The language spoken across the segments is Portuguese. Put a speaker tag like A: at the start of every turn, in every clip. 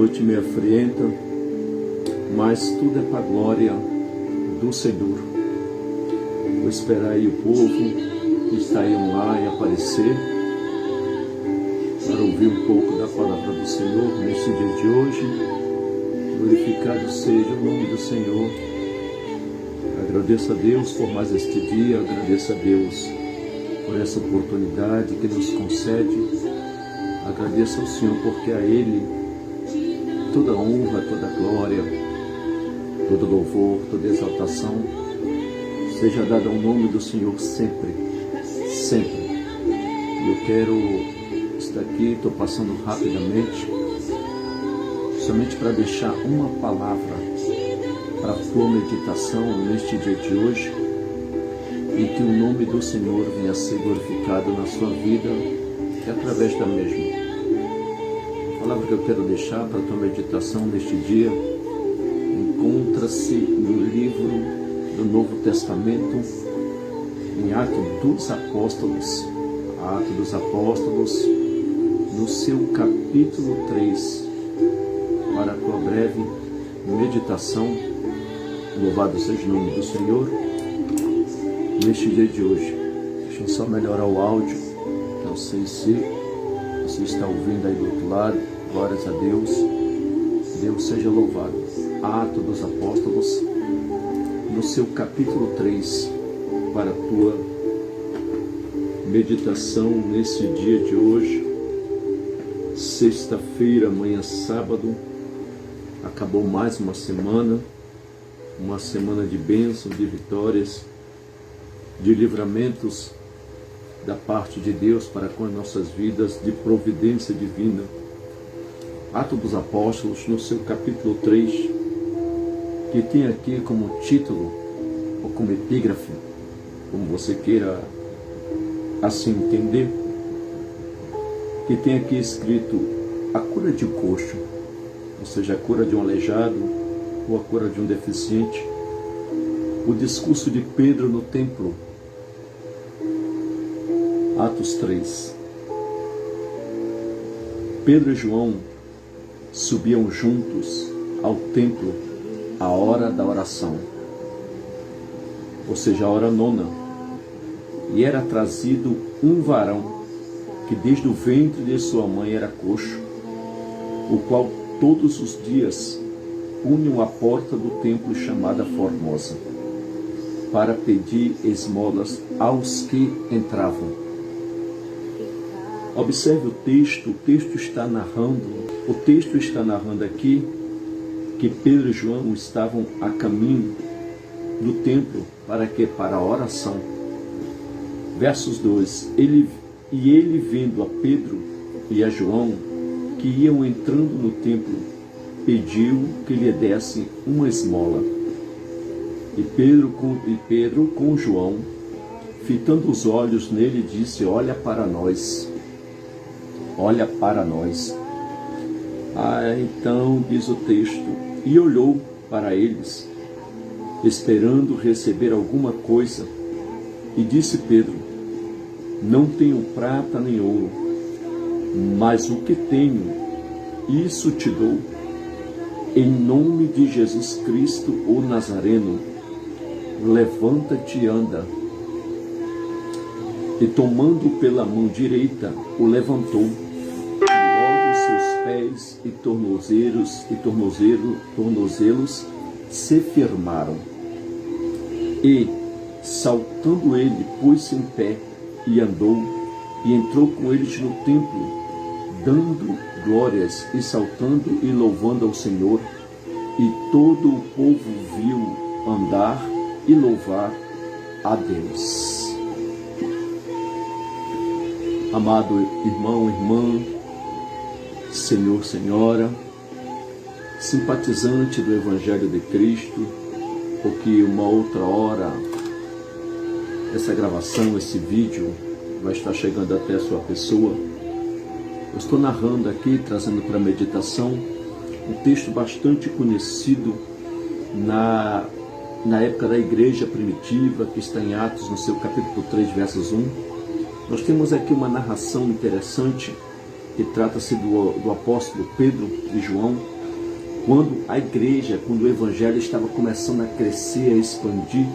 A: noite meio frienta, mas tudo é para a glória do Senhor. Vou esperar aí o povo que está aí online aparecer para ouvir um pouco da palavra do Senhor neste dia de hoje. Glorificado seja o nome do Senhor. Agradeço a Deus por mais este dia, agradeço a Deus por essa oportunidade que nos concede. Agradeço ao Senhor porque a Ele toda honra, toda glória, todo louvor, toda exaltação seja dada ao nome do Senhor sempre, sempre. E eu quero estar aqui, estou passando rapidamente, somente para deixar uma palavra para a tua meditação neste dia de hoje, e que o nome do Senhor venha a ser glorificado na sua vida e através da mesma. A palavra que eu quero deixar para a tua meditação neste dia encontra-se no livro do Novo Testamento, em Atos dos Apóstolos, no seu capítulo 3, para a tua breve meditação. Louvado seja o nome do Senhor neste dia de hoje. Deixa eu só melhorar o áudio, não sei se você está ouvindo aí do outro lado. Glórias a Deus. Deus seja louvado. Atos dos Apóstolos, no seu capítulo 3, para a tua meditação nesse dia de hoje, sexta-feira, amanhã sábado. Acabou mais uma semana de bênção, de vitórias, de livramentos da parte de Deus para com as nossas vidas, de providência divina. Atos dos Apóstolos, no seu capítulo 3, que tem aqui como título, ou como epígrafe, como você queira assim entender, que tem aqui escrito a cura de coxo, ou seja, a cura de um aleijado, ou a cura de um deficiente. O discurso de Pedro no templo, Atos 3. Pedro e João subiam juntos ao templo à hora da oração, ou seja, a hora nona, e era trazido um varão que desde o ventre de sua mãe era coxo, o qual todos os dias punham à porta do templo chamada Formosa, para pedir esmolas aos que entravam. Observe o texto está narrando aqui que Pedro e João estavam a caminho do templo para a oração. Versos 2, ele vendo a Pedro e a João que iam entrando no templo, pediu que lhe desse uma esmola. E Pedro com João, fitando os olhos nele, disse: olha para nós. Então diz o texto, e olhou para eles, esperando receber alguma coisa, e disse Pedro: não tenho prata nem ouro, mas o que tenho, isso te dou. Em nome de Jesus Cristo, o Nazareno, levanta-te e anda. E tomando pela mão direita, o levantou. E logo seus pés e tornozelos se firmaram. E, saltando ele, pôs-se em pé e andou, e entrou com eles no templo, dando glórias e saltando e louvando ao Senhor. E todo o povo viu andar e louvar a Deus. Amado irmão, irmã, senhor, senhora, simpatizante do Evangelho de Cristo, porque uma outra hora essa gravação, esse vídeo vai estar chegando até a sua pessoa. Eu estou narrando aqui, trazendo para a meditação, um texto bastante conhecido na época da igreja primitiva, que está em Atos, no seu capítulo 3, versos 1. Nós temos aqui uma narração interessante que trata-se do apóstolo Pedro e João, quando a igreja, quando o evangelho estava começando a crescer, a expandir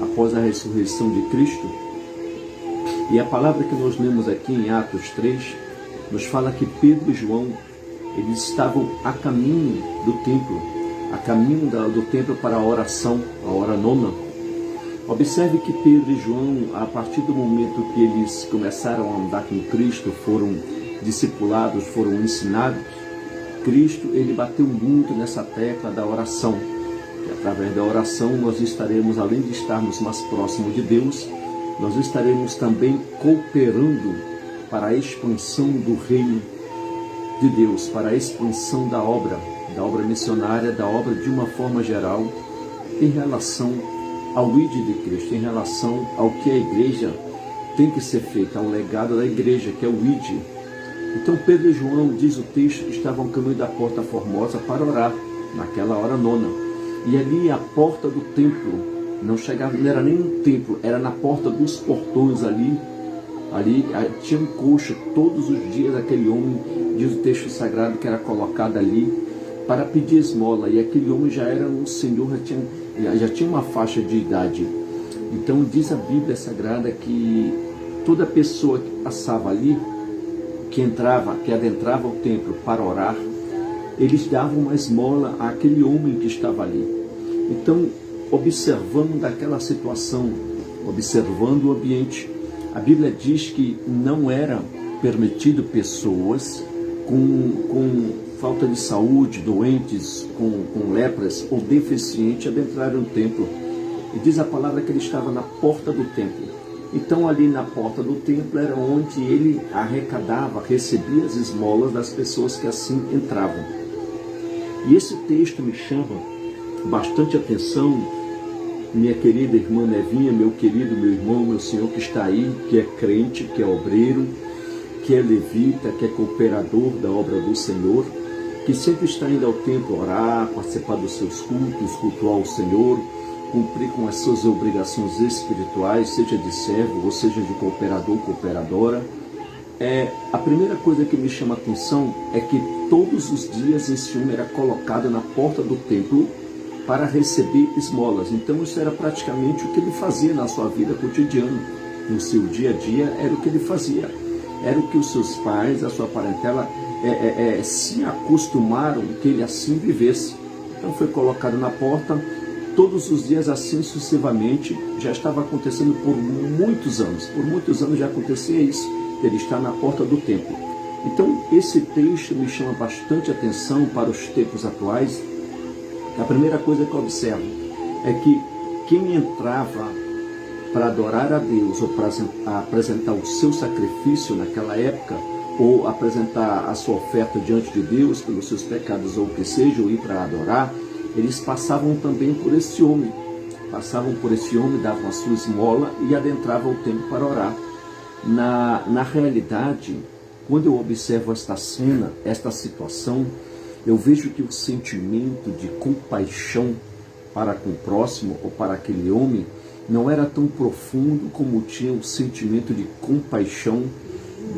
A: após a ressurreição de Cristo. E a palavra que nós lemos aqui em Atos 3 nos fala que Pedro e João, eles estavam a caminho do templo, a caminho do templo para a oração, a hora nona. Observe que Pedro e João, a partir do momento que eles começaram a andar com Cristo, foram discipulados, foram ensinados, Cristo, ele bateu muito nessa tecla da oração. E através da oração nós estaremos, além de estarmos mais próximos de Deus, nós estaremos também cooperando para a expansão do reino de Deus, para a expansão da obra missionária, da obra de uma forma geral, em relação ao ID de Cristo, em relação ao que a igreja tem que ser feita, ao legado da igreja, que é o ID. Então Pedro e João, diz o texto, que estavam no caminho da Porta Formosa para orar, naquela hora nona. E ali a porta do templo, não era nem um templo, era na porta dos portões ali tinha um coxo, todos os dias aquele homem, diz o texto sagrado, que era colocado ali para pedir esmola, e aquele homem já era um senhor, já tinha uma faixa de idade. Então diz a Bíblia Sagrada que toda pessoa que passava ali, que adentrava o templo para orar, eles davam uma esmola àquele homem que estava ali. Então, observando daquela situação, observando o ambiente, a Bíblia diz que não era permitido pessoas com falta de saúde, doentes, com lepras ou deficientes adentrarem o templo. E diz a palavra que ele estava na porta do templo. Então ali na porta do templo era onde ele arrecadava, recebia as esmolas das pessoas que assim entravam. E esse texto me chama bastante atenção, minha querida irmã Nevinha, meu querido, meu irmão, meu senhor que está aí, que é crente, que é obreiro, que é levita, que é cooperador da obra do Senhor, que sempre está indo ao templo orar, participar dos seus cultos, cultuar o Senhor, cumprir com as suas obrigações espirituais, seja de servo ou seja de cooperador, cooperadora. A primeira coisa que me chama a atenção é que todos os dias esse homem era colocado na porta do templo para receber esmolas. Então isso era praticamente o que ele fazia na sua vida cotidiana, no seu dia a dia, era o que ele fazia. Era o que os seus pais, a sua parentela, se acostumaram que ele assim vivesse. Então foi colocado na porta, todos os dias assim sucessivamente. Já estava acontecendo por muitos anos já acontecia isso, ele está na porta do templo. Então esse texto me chama bastante atenção para os tempos atuais. A primeira coisa que eu observo é que quem entrava para adorar a Deus ou para apresentar o seu sacrifício naquela época, ou apresentar a sua oferta diante de Deus pelos seus pecados ou o que seja, ou ir para adorar, eles passavam também por esse homem. Davam a sua esmola e adentravam o templo para orar. Na realidade, quando eu observo esta cena, esta situação, eu vejo que o sentimento de compaixão para com o próximo ou para aquele homem não era tão profundo como tinha o sentimento de compaixão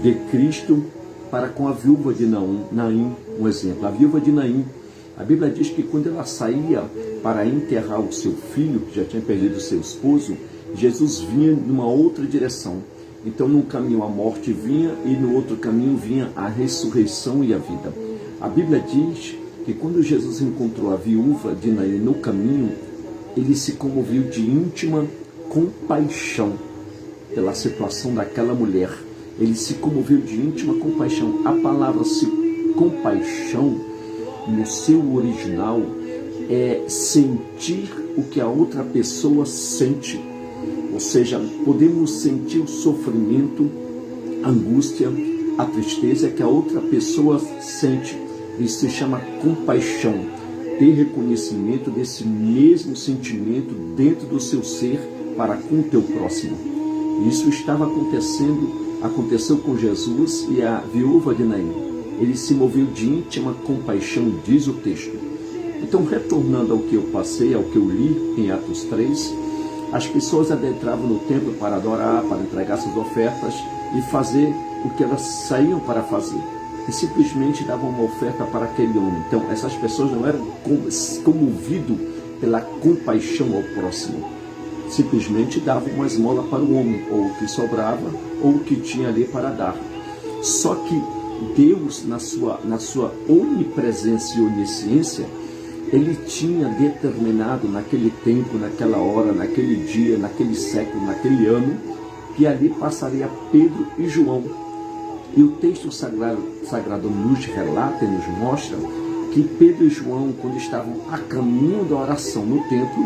A: de Cristo para com a viúva de Naim, um exemplo. A viúva de Naim, a Bíblia diz que quando ela saía para enterrar o seu filho, que já tinha perdido o seu esposo, Jesus vinha numa outra direção. Então num caminho a morte vinha e no outro caminho vinha a ressurreição e a vida. A Bíblia diz que quando Jesus encontrou a viúva de Naim no caminho, ele se comoveu de íntima compaixão pela situação daquela mulher. Ele se comoveu de íntima compaixão. A palavra compaixão, no seu original, é sentir o que a outra pessoa sente. Ou seja, podemos sentir o sofrimento, a angústia, a tristeza que a outra pessoa sente. Isso se chama compaixão. Ter reconhecimento desse mesmo sentimento dentro do seu ser para com o teu próximo. Isso estava aconteceu com Jesus e a viúva de Naim. Ele se moveu de íntima compaixão, diz o texto. Então, retornando ao que eu passei, ao que eu li em Atos 3, as pessoas adentravam no templo para adorar, para entregar suas ofertas e fazer o que elas saíam para fazer. e simplesmente davam uma oferta para aquele homem. Então, essas pessoas não eram comovidas pela compaixão ao próximo. Simplesmente davam uma esmola para o homem, ou o que sobrava, ou o que tinha ali para dar. Só que Deus, na sua onipresença e onisciência, Ele tinha determinado naquele tempo, naquela hora, naquele dia, naquele século, naquele ano, que ali passaria Pedro e João. E o texto sagrado nos relata e nos mostra que Pedro e João, quando estavam a caminho da oração no templo,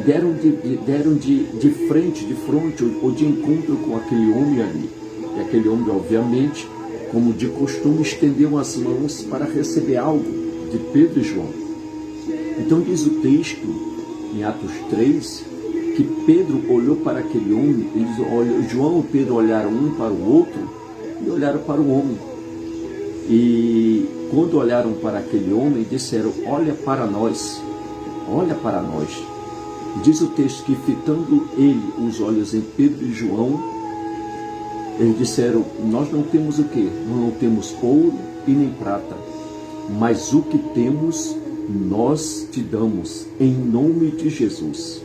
A: deram de frente ou de encontro com aquele homem ali. E aquele homem, obviamente, como de costume, estendeu as mãos para receber algo de Pedro e João. Então diz o texto, em Atos 3, que Pedro olhou para aquele homem, João e Pedro olharam um para o outro e olharam para o homem. E quando olharam para aquele homem, disseram: olha para nós, olha para nós. E diz o texto que, fitando ele os olhos em Pedro e João, eles disseram: nós não temos o quê? Nós não temos ouro e nem prata, mas o que temos nós te damos, em nome de Jesus.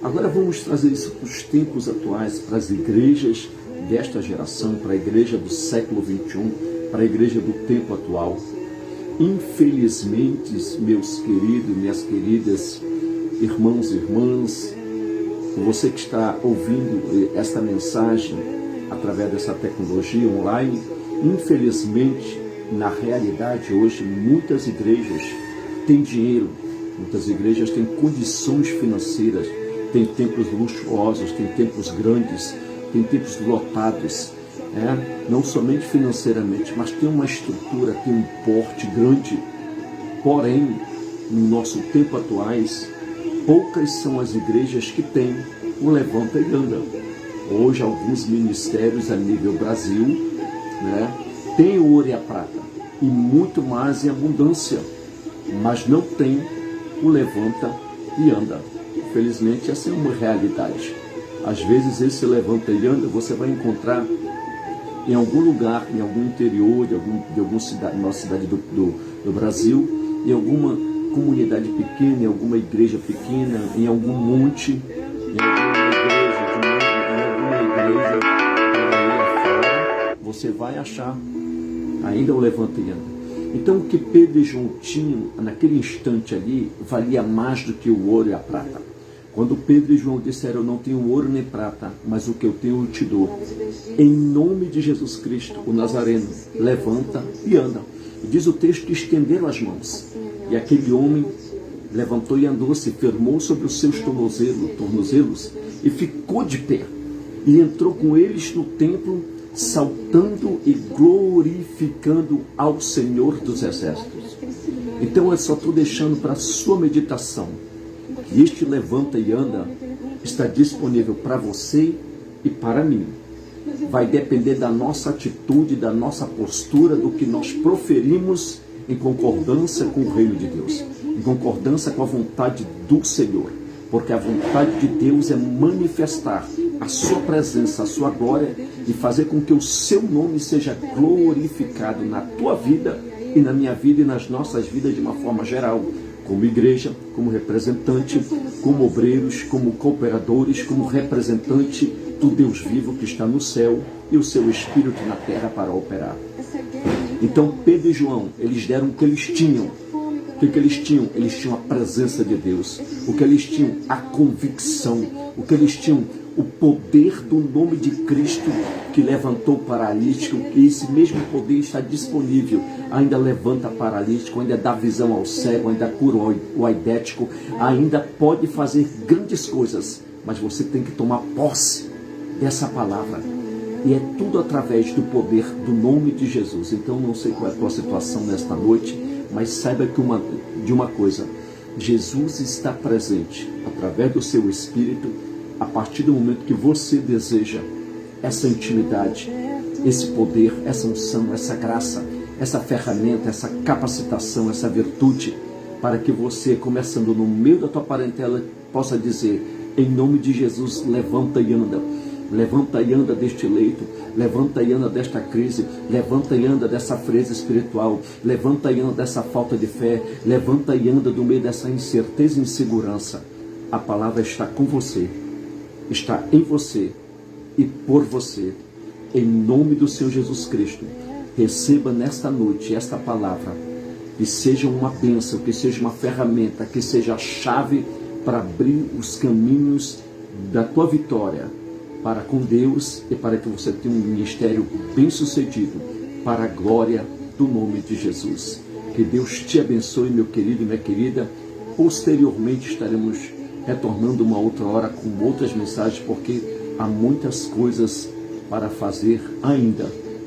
A: Agora vamos trazer isso para os tempos atuais, para as igrejas desta geração, para a igreja do século XXI, para a igreja do tempo atual. Infelizmente, meus queridos, minhas queridas, irmãos e irmãs, você que está ouvindo esta mensagem através dessa tecnologia online, infelizmente, na realidade hoje, muitas igrejas têm dinheiro, muitas igrejas têm condições financeiras, têm templos luxuosos, têm templos grandes, têm templos lotados, não somente financeiramente, mas tem uma estrutura, tem um porte grande. Porém, no nosso tempo atuais, poucas são as igrejas que têm o levanta e anda. Hoje, alguns ministérios a nível Brasil, têm o ouro e a prata, e muito mais em abundância, mas não tem o levanta e anda. Infelizmente, essa é uma realidade. Às vezes, esse levanta e anda você vai encontrar em algum lugar, em algum interior de alguma cidade, nossa cidade do Brasil, em alguma comunidade pequena, em alguma igreja pequena, em algum monte, em alguma igreja por aí afora, você vai achar ainda o levanta e anda. Então, o que Pedro e João tinham naquele instante ali valia mais do que o ouro e a prata. Quando Pedro e João disseram: eu não tenho ouro nem prata, mas o que eu tenho eu te dou. Em nome de Jesus Cristo, o Nazareno, levanta e anda. E diz o texto que estenderam as mãos. E aquele homem levantou e andou, se firmou sobre os seus tornozelos e ficou de pé. E entrou com eles no templo, saltando e glorificando ao Senhor dos Exércitos. Então eu só estou deixando para a sua meditação que este levanta e anda está disponível para você e para mim. Vai depender da nossa atitude, da nossa postura, do que nós proferimos em concordância com o reino de Deus, em concordância com a vontade do Senhor. Porque a vontade de Deus é manifestar a sua presença, a sua glória e fazer com que o seu nome seja glorificado na tua vida e na minha vida e nas nossas vidas de uma forma geral, como igreja, como representante, como obreiros, como cooperadores, como representante do Deus vivo que está no céu e o seu Espírito na terra para operar. Então Pedro e João, eles deram o que eles tinham. O que eles tinham? Eles tinham a presença de Deus. O que eles tinham? A convicção. O que eles tinham? O poder do nome de Cristo que levantou o paralítico. E esse mesmo poder está disponível. Ainda levanta paralítico, ainda dá visão ao cego, ainda cura o aidético, ainda pode fazer grandes coisas. Mas você tem que tomar posse dessa palavra. E é tudo através do poder do nome de Jesus. Então não sei qual é a tua situação nesta noite, mas saiba de uma coisa: Jesus está presente através do seu Espírito a partir do momento que você deseja essa intimidade, esse poder, essa unção, essa graça, essa ferramenta, essa capacitação, essa virtude, para que você, começando no meio da tua parentela, possa dizer: em nome de Jesus, levanta e anda. Levanta e anda deste leito, levanta e anda desta crise, levanta e anda dessa freza espiritual, levanta e anda dessa falta de fé, levanta e anda do meio dessa incerteza e insegurança. A palavra está com você, está em você e por você. Em nome do Senhor Jesus Cristo, receba nesta noite esta palavra, que seja uma bênção, que seja uma ferramenta, que seja a chave para abrir os caminhos da tua vitória para com Deus e para que você tenha um ministério bem sucedido para a glória do nome de Jesus. Que Deus te abençoe, meu querido e minha querida. Posteriormente estaremos retornando uma outra hora com outras mensagens, porque há muitas coisas para fazer ainda.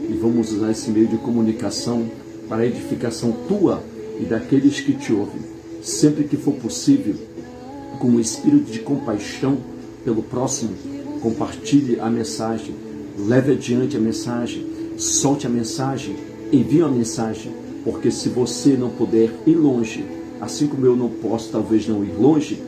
A: E vamos usar esse meio de comunicação para a edificação tua e daqueles que te ouvem. Sempre que for possível, com um espírito de compaixão pelo próximo, compartilhe a mensagem, leve adiante a mensagem, solte a mensagem, envie a mensagem, porque se você não puder ir longe, assim como eu não posso talvez não ir longe,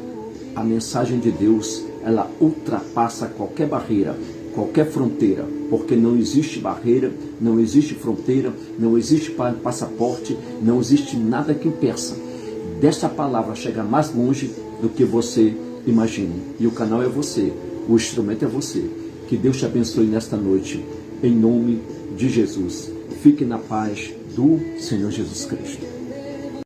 A: a mensagem de Deus, ela ultrapassa qualquer barreira, qualquer fronteira, porque não existe barreira, não existe fronteira, não existe passaporte, não existe nada que impeça desta palavra chegar mais longe do que você imagine. E o canal é você, o instrumento é você. Que Deus te abençoe nesta noite, em nome de Jesus. Fique na paz do Senhor Jesus Cristo.